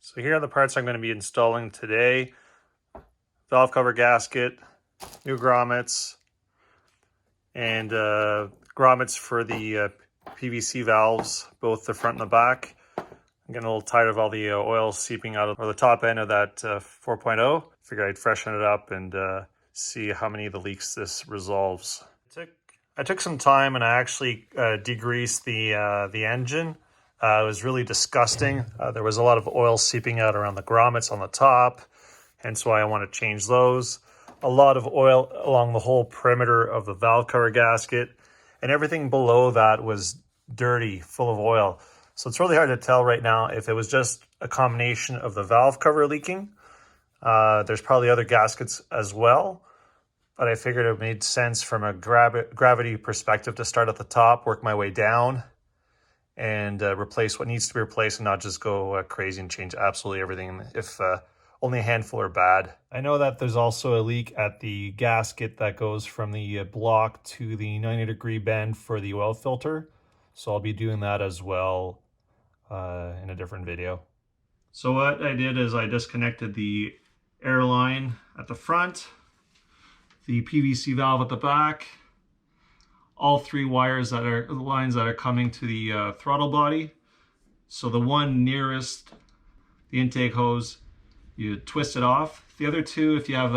So here are the parts I'm going to be installing today. Valve cover gasket, new grommets, and grommets for the PVC valves, both the front and the back. I'm getting a little tired of all the oil seeping out of the top end of that 4.0. Figured I'd freshen it up and see how many of the leaks this resolves. I took some time and I actually degreased the engine. It was really disgusting. There was a lot of oil seeping out around the grommets on the top, hence why I want to change those. A lot of oil along the whole perimeter of the valve cover gasket, and everything below that was dirty, full of oil. So it's really hard to tell right now if it was just a combination of the valve cover leaking. There's probably other gaskets as well, but I figured it made sense from a gravity perspective to start at the top, work my way down, and replace what needs to be replaced and not just go crazy and change absolutely everything if only a handful are bad. I know that there's also a leak at the gasket that goes from the block to the 90-degree bend for the oil filter. So I'll be doing that as well in a different video. So what I did is I disconnected the air line at the front, the PVC valve at the back, all three wires that are the lines that are coming to the throttle body. So the one nearest the intake hose, you twist it off. The other two, if you have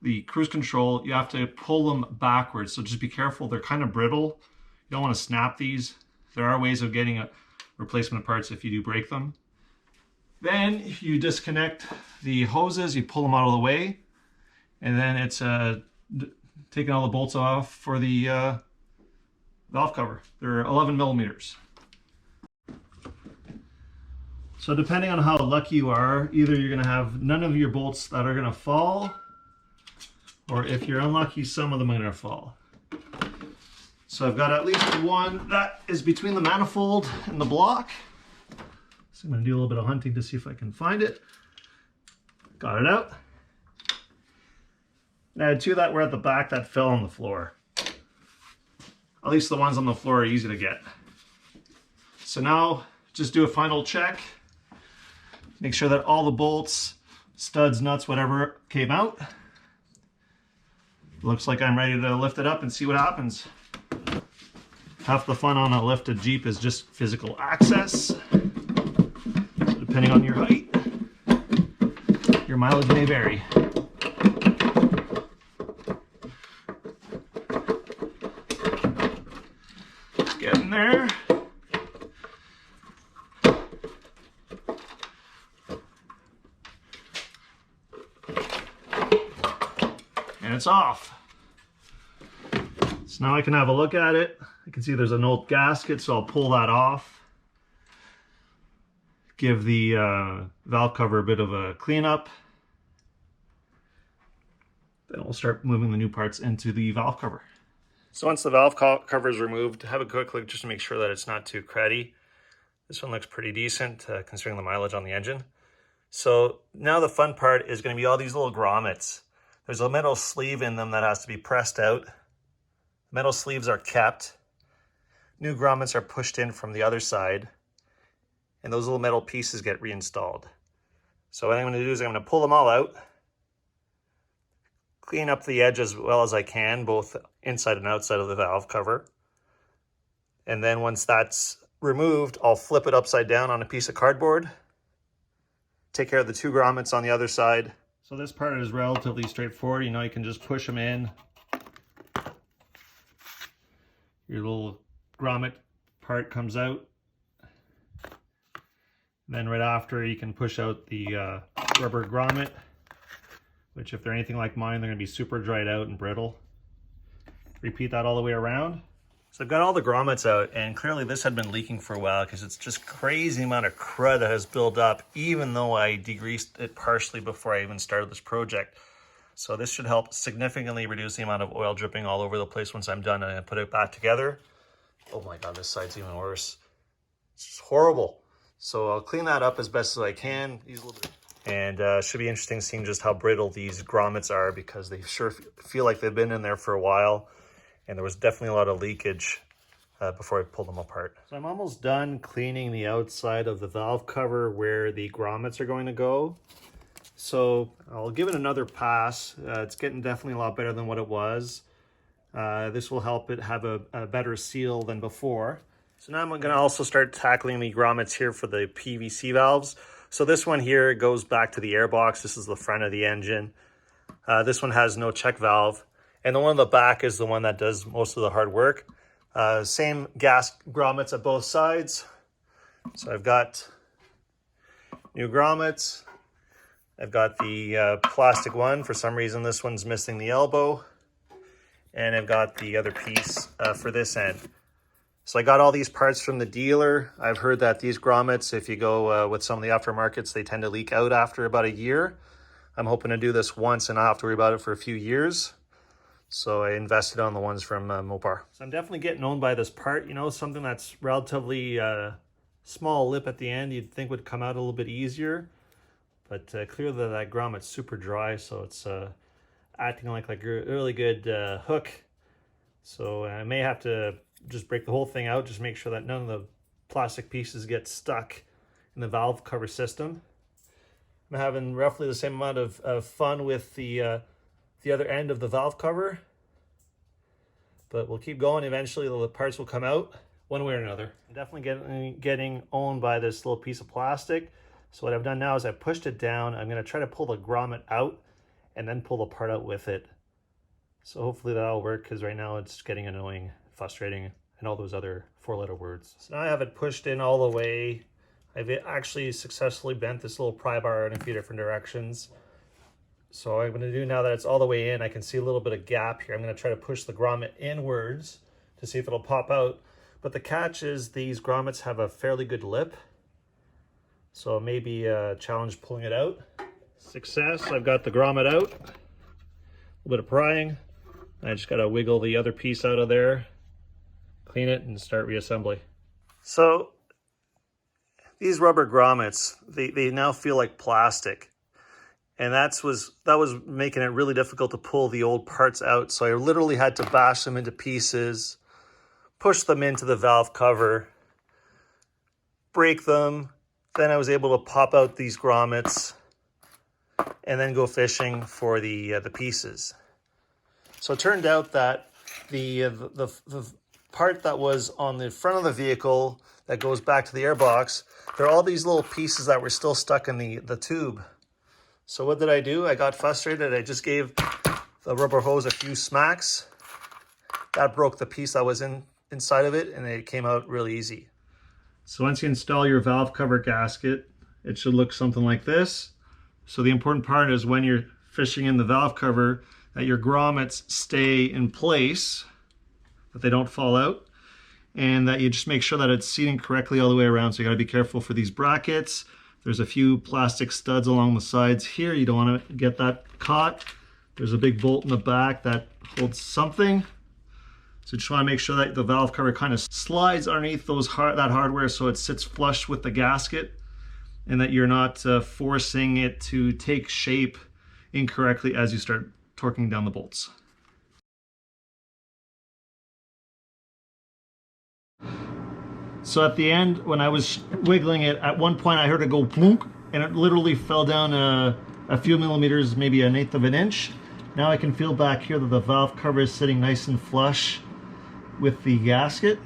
the cruise control, you have to pull them backwards. So just be careful, they're kind of brittle. You don't want to snap these. There are ways of getting a replacement parts if you do break them. Then you disconnect the hoses, you pull them out of the way, and then it's taking all the bolts off for the valve cover. They're 11 millimeters. So depending on how lucky you are, either you're gonna have none of your bolts that are gonna fall, or if you're unlucky, some of them are gonna fall. So I've got at least one that is between the manifold and the block. So I'm gonna do a little bit of hunting to see if I can find it. Got it out. And I had two that were at the back that fell on the floor. At least the ones on the floor are easy to get. So now just do a final check. Make sure that all the bolts, studs, nuts, whatever came out. Looks like I'm ready to lift it up and see what happens. Half the fun on a lifted Jeep is just physical access. So depending on your height, your mileage may vary. Getting there. And it's off. So now I can have a look at it. I can see there's an old gasket, so I'll pull that off. Give the valve cover a bit of a cleanup. Then we'll start moving the new parts into the valve cover. So once the valve cover is removed, have a quick look just to make sure that it's not too cruddy. This one looks pretty decent considering the mileage on the engine. So now the fun part is going to be all these little grommets. There's a metal sleeve in them that has to be pressed out. Metal sleeves are kept. New grommets are pushed in from the other side. And those little metal pieces get reinstalled. So what I'm going to do is I'm going to pull them all out. Clean up the edge as well as I can, both inside and outside of the valve cover. And then once that's removed, I'll flip it upside down on a piece of cardboard. Take care of the two grommets on the other side. So this part is relatively straightforward. You know, you can just push them in. Your little grommet part comes out. Then right after, you can push out the rubber grommet, which if they're anything like mine, they're gonna be super dried out and brittle. Repeat that all the way around. So I've got all the grommets out, and clearly this had been leaking for a while because it's just crazy amount of crud that has built up, even though I degreased it partially before I even started this project. So this should help significantly reduce the amount of oil dripping all over the place once I'm done and I put it back together. Oh my God, this side's even worse. It's just horrible. So I'll clean that up as best as I can. And should be interesting seeing just how brittle these grommets are because they sure feel like they've been in there for a while. And there was definitely a lot of leakage before I pull them apart. So I'm almost done cleaning the outside of the valve cover where the grommets are going to go. So I'll give it another pass. It's getting definitely a lot better than what it was. This will help it have a better seal than before. So now I'm going to also start tackling the grommets here for the PVC valves. So this one here goes back to the airbox. This is the front of the engine. This one has no check valve. And the one on the back is the one that does most of the hard work. Same gas grommets at both sides. So I've got new grommets. I've got the plastic one. For some reason, this one's missing the elbow. And I've got the other piece for this end. So I got all these parts from the dealer. I've heard that these grommets, if you go with some of the aftermarkets, they tend to leak out after about a year. I'm hoping to do this once and not have to worry about it for a few years. So I invested on the ones from Mopar. So I'm definitely getting owned by this part, you know, something that's relatively small lip at the end you'd think would come out a little bit easier. But clearly that grommet's super dry, so it's acting like a really good hook. So I may have to just break the whole thing out, just make sure that none of the plastic pieces get stuck in the valve cover system. I'm having roughly the same amount of fun with the other end of the valve cover, but we'll keep going. Eventually the parts will come out one way or another. I'm definitely getting owned by this little piece of plastic. So what I've done now is I pushed it down. I'm going to try to pull the grommet out and then pull the part out with it. So hopefully that'll work, because right now it's getting annoying, frustrating, and all those other 4-letter words. So now I have it pushed in all the way. I've actually successfully bent this little pry bar in a few different directions. So what I'm going to do now that it's all the way in, I can see a little bit of gap here. I'm going to try to push the grommet inwards to see if it'll pop out. But the catch is these grommets have a fairly good lip, so it may be a challenge pulling it out. Success, I've got the grommet out. A little bit of prying. I just got to wiggle the other piece out of there, clean it, and start reassembly. So these rubber grommets, they now feel like plastic. And that was making it really difficult to pull the old parts out. So I literally had to bash them into pieces, push them into the valve cover, break them. Then I was able to pop out these grommets and then go fishing for the pieces. So it turned out that the part that was on the front of the vehicle that goes back to the airbox, there are all these little pieces that were still stuck in the tube. So what did I do? I got frustrated. I just gave the rubber hose a few smacks. That broke the piece that was inside of it, and it came out really easy. So once you install your valve cover gasket, it should look something like this. So the important part is when you're fishing in the valve cover, that your grommets stay in place, that they don't fall out, and that you just make sure that it's seating correctly all the way around. So you got to be careful for these brackets. There's a few plastic studs along the sides here. You don't want to get that caught. There's a big bolt in the back that holds something. So just want to make sure that the valve cover kind of slides underneath that hardware so it sits flush with the gasket, and that you're not forcing it to take shape incorrectly as you start torquing down the bolts. So at the end, when I was wiggling it, at one point I heard it go plunk, and it literally fell down a few millimeters, maybe 1/8 of an inch. Now I can feel back here that the valve cover is sitting nice and flush with the gasket.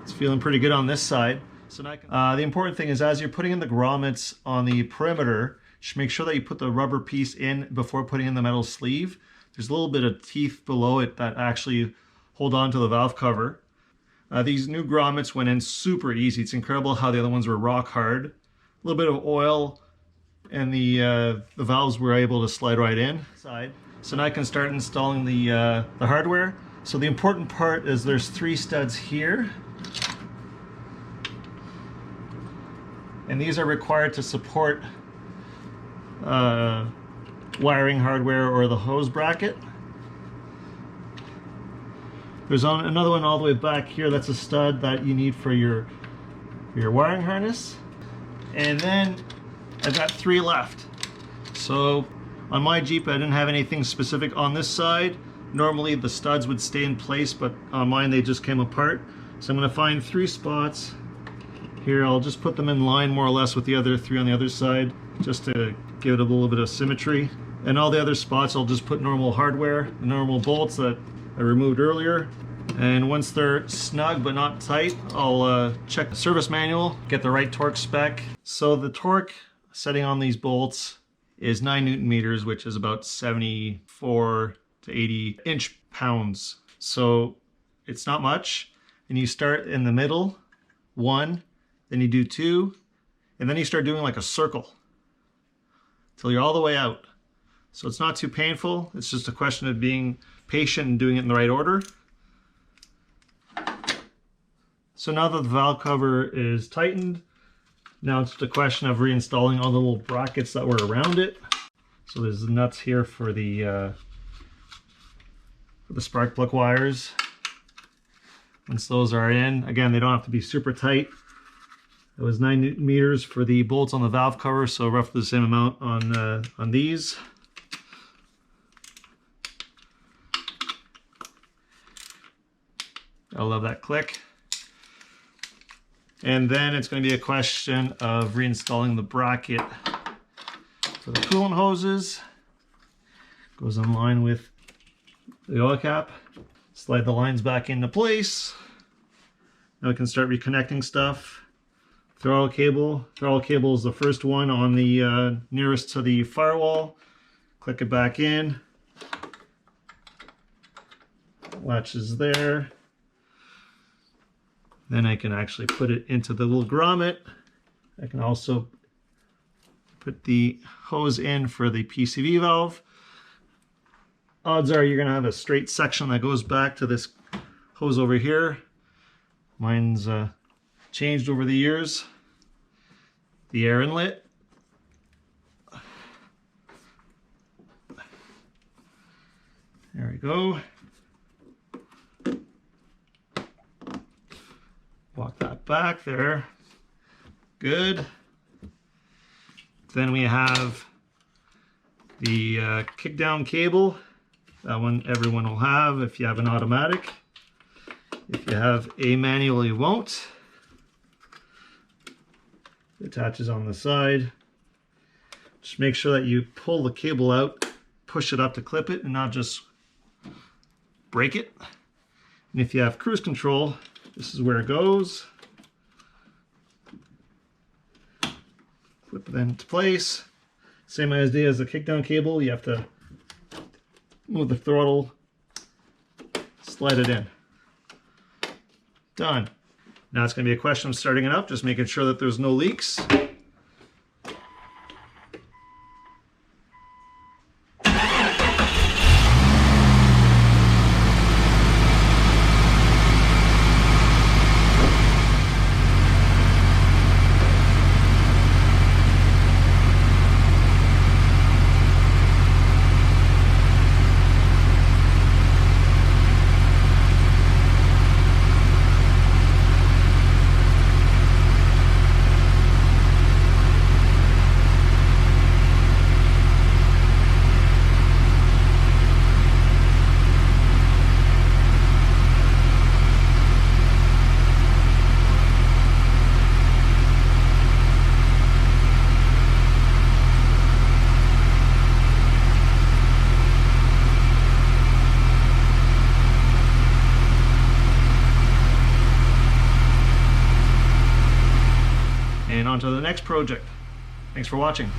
It's feeling pretty good on this side. So now the important thing is, as you're putting in the grommets on the perimeter, just make sure that you put the rubber piece in before putting in the metal sleeve. There's a little bit of teeth below it that actually hold on to the valve cover. These new grommets went in super easy. It's incredible how the other ones were rock hard. A little bit of oil and the valves were able to slide right in. So now I can start installing the hardware. So the important part is there's 3 studs here. And these are required to support wiring hardware or the hose bracket. There's another one all the way back here. That's a stud that you need for your wiring harness. And then I've got 3 left. So on my Jeep, I didn't have anything specific on this side. Normally the studs would stay in place, but on mine they just came apart. So I'm going to find 3 spots here. I'll just put them in line more or less with the other 3 on the other side, just to give it a little bit of symmetry. And all the other spots I'll just put normal hardware, the normal bolts that I removed earlier. And once they're snug but not tight, I'll check the service manual, get the right torque spec. So the torque setting on these bolts is 9 Newton meters, which is about 74 to 80 inch-pounds. So it's not much. And you start in the middle, 1, then you do 2, and then you start doing like a circle till you're all the way out. So it's not too painful. It's just a question of being patient and doing it in the right order. So now that the valve cover is tightened, now it's just a question of reinstalling all the little brackets that were around it. So there's the nuts here for the spark plug wires. Once those are in, again, they don't have to be super tight. It was 9 Newton meters for the bolts on the valve cover, so roughly the same amount on these. I love that click. And then it's going to be a question of reinstalling the bracket for the coolant hoses. Goes in line with the oil cap. Slide the lines back into place. Now we can start reconnecting stuff. Throttle cable. Throttle cable is the first one on the nearest to the firewall. Click it back in. Latch is there. Then I can actually put it into the little grommet. I can also put the hose in for the PCV valve. Odds are you're going to have a straight section that goes back to this hose over here. Mine's changed over the years. The air inlet. There we go. Walk that back there. Good. Then we have the kick down cable. That one everyone will have if you have an automatic. If you have a manual, you won't. It attaches on the side. Just make sure that you pull the cable out, push it up to clip it, and not just break it. And if you have cruise control, this is where it goes. Flip it into place. Same idea as the kickdown cable. You have to move the throttle, slide it in. Done. Now it's going to be a question of starting it up, just making sure that there's no leaks. And on to the next project. Thanks for watching.